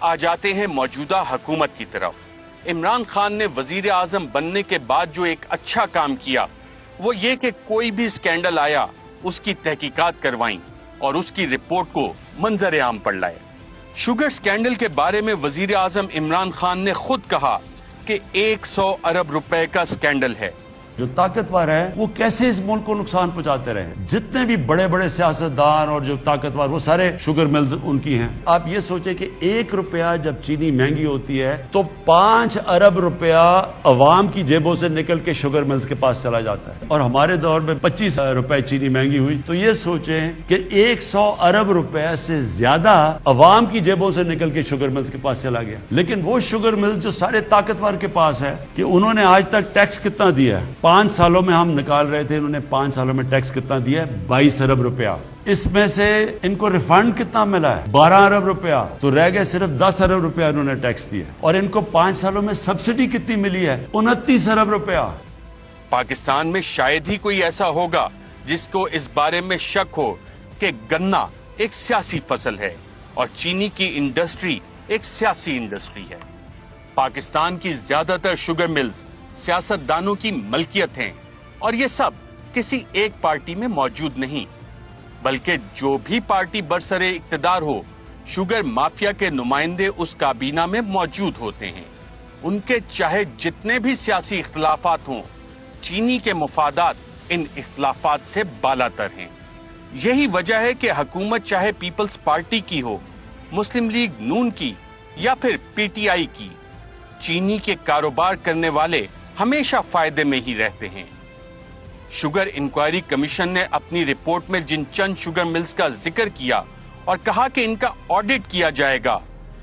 आ जाते हैं मौजूदा हुकूमत की तरफ। इमरान खान ने वजीर आजम बनने के बाद जो एक अच्छा काम किया वो ये कि कोई भी स्कैंडल आया उसकी तहकीकात करवाई और उसकी रिपोर्ट को मंजर आम पर लाए। शुगर स्कैंडल के बारे में वजीर आजम इमरान खान ने खुद कहा कि 100 अरब रुपए का स्कैंडल है। जो ताकतवर है वो कैसे इस मुल्क को नुकसान पहुंचाते रहे। जितने भी बड़े बड़े सियासतदान और जो ताकतवर वो सारे शुगर मिल्स उनकी हैं। आप ये सोचे कि 1 रुपया जब चीनी महंगी होती है तो 5 अरब रुपया अवाम की जेबों से निकल के शुगर मिल्स के पास चला जाता है, और हमारे दौर में 25 रुपए चीनी महंगी हुई तो ये सोचें कि 100 अरब रुपए से ज्यादा अवाम की जेबों से निकल के शुगर मिल्स के पास चला गया। लेकिन वो शुगर मिल्स जो सारे ताकतवर के पास है कि उन्होंने आज तक टैक्स कितना दिया है, 5 सालों में हम निकाल रहे थे, इन्होंने 5 सालों में टैक्स कितना दिया है, 22 अरब रुपया। इसमें से इनको रिफंड कितना मिला है, 12 अरब रुपया, तो रह गए सिर्फ 10 अरब रुपया इन्होंने टैक्स दिया। और इनको 5 सालों में सब्सिडी कितनी मिली है, 29 अरब रुपया। पाकिस्तान में शायद ही कोई ऐसा होगा जिसको इस बारे में शक हो कि गन्ना एक सियासी फसल है और चीनी की इंडस्ट्री एक सियासी इंडस्ट्री है। पाकिस्तान की ज्यादातर शुगर मिल्स सियासतदानों की मलकियत हैं और ये सब किसी एक पार्टी में मौजूद नहीं, बल्कि जो भी पार्टी बरसरे इक्तदार हो, शुगर माफिया के नुमाइंदे उस काबीना में मौजूद होते हैं। उनके चाहे जितने भी सियासी इख्तलाफात हों, चीनी के मुफादात इन इख्तलाफात से बालातर हैं। यही वजह है कि हुकूमत चाहे पीपल्स पार्टी की हो, मुस्लिम लीग नून की या फिर पीटीआई की, चीनी के कारोबार करने वाले हमेशा फायदे में ही रहते हैं। शुगर इंक्वायरी कमीशन ने अपनी रिपोर्ट में जिन चंद शुगर मिल्स का जिक्र किया और कहा कि इनका ऑडिट किया जाएगा,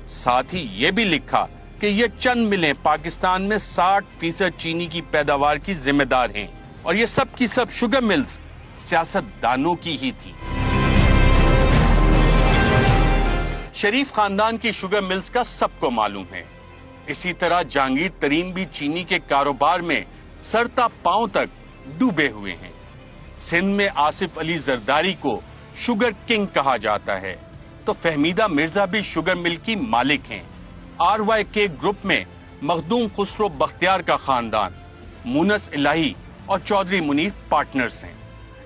साथ ही ये भी लिखा कि ये चंद मिलें पाकिस्तान में 60% चीनी की पैदावार की जिम्मेदार हैं और ये सब की सब शुगर मिल्स सियासतदानों की ही थी। शरीफ खानदान की शुगर मिल्स का सबको मालूम है। इसी तरह जहांगीर तरीन भी चीनी के कारोबार में सरता पांव तक डूबे हुए हैं। सिंध में आसिफ अली जरदारी को शुगर किंग कहा जाता है, तो फहमीदा मिर्जा भी शुगर मिल की मालिक हैं। RYK ग्रुप में मखदूम खुसरो बख्तियार का खानदान, मुनस इलाही और चौधरी मुनीर पार्टनर्स हैं।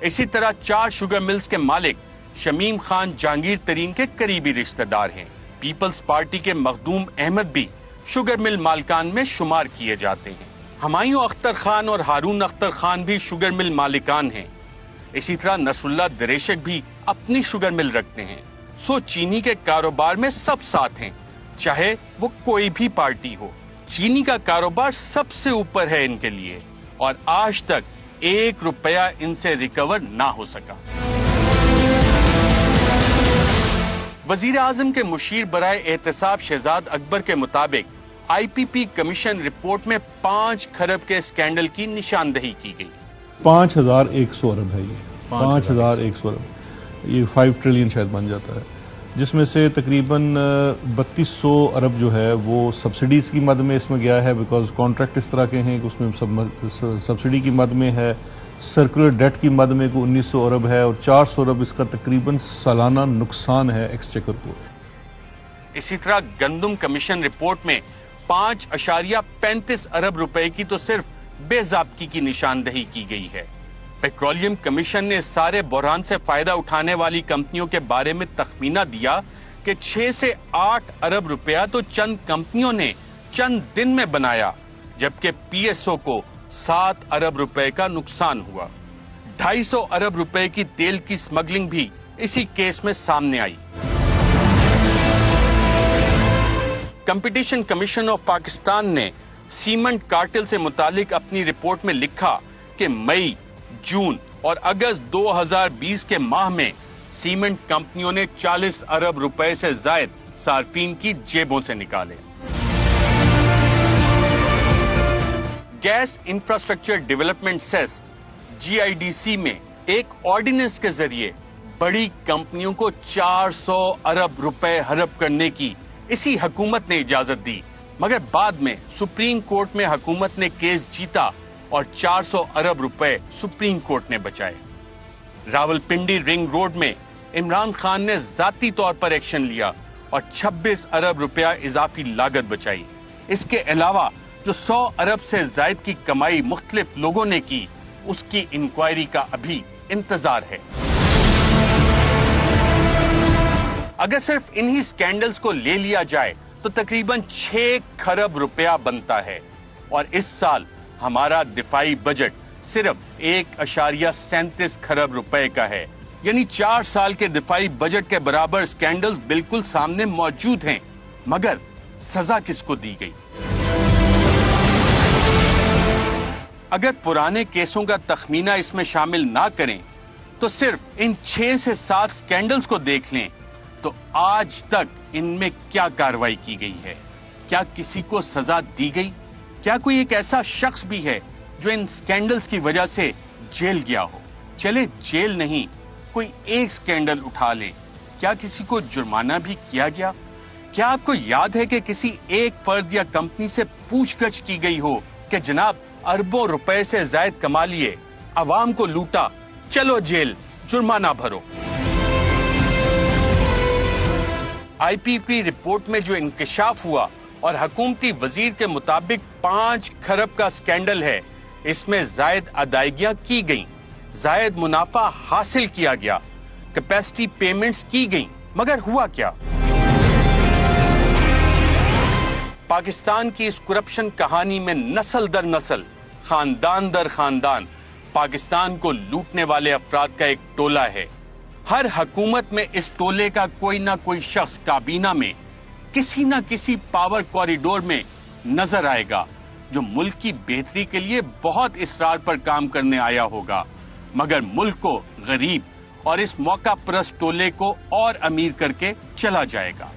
इसी तरह 4 शुगर मिल्स के मालिक शमीम खान जहांगीर तरीन के करीबी रिश्तेदार हैं। पीपल्स पार्टी के मखदूम अहमद भी शुगर मिल मालिकान में शुमार किए जाते हैं। हुमायूं अख्तर खान और हारून अख्तर खान भी शुगर मिल मालिकान हैं। इसी तरह नसरुल्लाह दरेशक भी अपनी शुगर मिल रखते हैं। सो चीनी के कारोबार में सब साथ हैं, चाहे वो कोई भी पार्टी हो। चीनी का कारोबार सबसे ऊपर है इनके लिए और आज तक 1 रुपया इनसे रिकवर ना हो सका। वजीर आजम के मुशीर बराए एहतसाब शहजाद अकबर के मुताबिक IPP कमीशन रिपोर्ट में 5 खरब के स्कैंडल की निशानदही की गई। 5100 अरब है ये, 5100 अरब, ये 5 ट्रिलियन शायद बन जाता है, जिसमें से तकरीबन 3200 अरब जो है वो सब्सिडीज़ की मद में इसमें गया है, बिकॉज कॉन्ट्रैक्ट इस तरह के हैं कि उसमें सब्सिडी की मद में है। सर्कुलर डेट की मद में को 1900 अरब है और 400 अरब इसका तकरीबन सालाना नुकसान है एक्सचेकर को। इसी तरह गंदम कमीशन रिपोर्ट में 5.35 अरब रुपए की तो सिर्फ बेज़ाब्ती की निशानदही की गई है। पेट्रोलियम कमीशन ने सारे बहरान से फायदा उठाने वाली कंपनियों के बारे में तखमीना दिया कि 6 से 8 अरब रुपया तो चंद कंपनियों ने चंद दिन में बनाया, जबकि PSO को 7 अरब रुपए का नुकसान हुआ। 250 अरब रुपए की तेल की स्मगलिंग भी इसी केस में सामने आई। कंपटीशन कमीशन ऑफ पाकिस्तान ने सीमेंट कार्टेल से मुतालिक अपनी रिपोर्ट में लिखा कि मई, जून और अगस्त 2020 के माह में सीमेंट कंपनियों ने 40 अरब रुपए से जायद सार्फिन की जेबों से निकाले। Gas infrastructure development cess GIDC में एक ऑर्डिनेंस के जरिए बड़ी कंपनियों को 400 अरब रुपए हड़प करने की इसी हुकूमत ने इजाजत दी, मगर बाद में सुप्रीम कोर्ट में हुकूमत ने केस जीता और 400 अरब रुपए सुप्रीम कोर्ट ने बचाए। रावलपिंडी रिंग रोड में इमरान खान ने जाती तौर पर एक्शन लिया और 26 अरब रुपया इजाफी लागत बचाई। इसके अलावा जो 100 अरब से जायद की कमाई मुख्तलिफ लोगों ने की, उसकी इंक्वायरी का अभी इंतजार है। अगर सिर्फ इन्हीं स्कैंडल्स को ले लिया जाए तो तकरीबन 6 खरब रुपया बनता है, और इस साल हमारा दिफाई बजट सिर्फ 1.37 खरब रुपए का है। यानी 4 साल के दिफाई बजट के बराबर स्कैंडल्स बिल्कुल सामने मौजूद हैं, मगर सजा किसको दी गई? अगर पुराने केसों का तखमीना इसमें शामिल ना करें तो सिर्फ इन 6 से 7 स्कैंडल्स को देख लें तो आज तक इनमें क्या कार्रवाई की गई है? क्या किसी को सजा दी गई? क्या कोई एक ऐसा शख्स भी है जो इन स्कैंडल्स की वजह से जेल गया हो? चले जेल नहीं, कोई एक स्कैंडल उठा ले, क्या किसी को जुर्माना भी किया गया? क्या आपको याद है कि किसी एक फर्द या कंपनी से पूछगछ की गई हो कि जनाब अरबों रुपए से जायद कमा लिए, अवाम को लूटा, चलो जेल, जुर्माना भरो? आईपीपी रिपोर्ट में जो इंकशाफ हुआ और हुकूमती वजीर के मुताबिक 5 खरब का स्कैंडल है, इसमें जायद अदायगियां की गईं, जायद मुनाफा हासिल किया गया, कैपेसिटी पेमेंट्स की गईं, मगर हुआ क्या? पाकिस्तान की इस करप्शन कहानी में नस्ल दर नस्ल, खानदान दर खानदान पाकिस्तान को लूटने वाले अफराद का एक टोला है। हर हुकूमत में इस टोले का कोई ना कोई शख्स काबीना में किसी ना किसी पावर कॉरिडोर में नजर आएगा, जो मुल्क की बेहतरी के लिए बहुत इसरार पर काम करने आया होगा, मगर मुल्क को गरीब और इस मौका परस्त टोले को और अमीर करके चला जाएगा।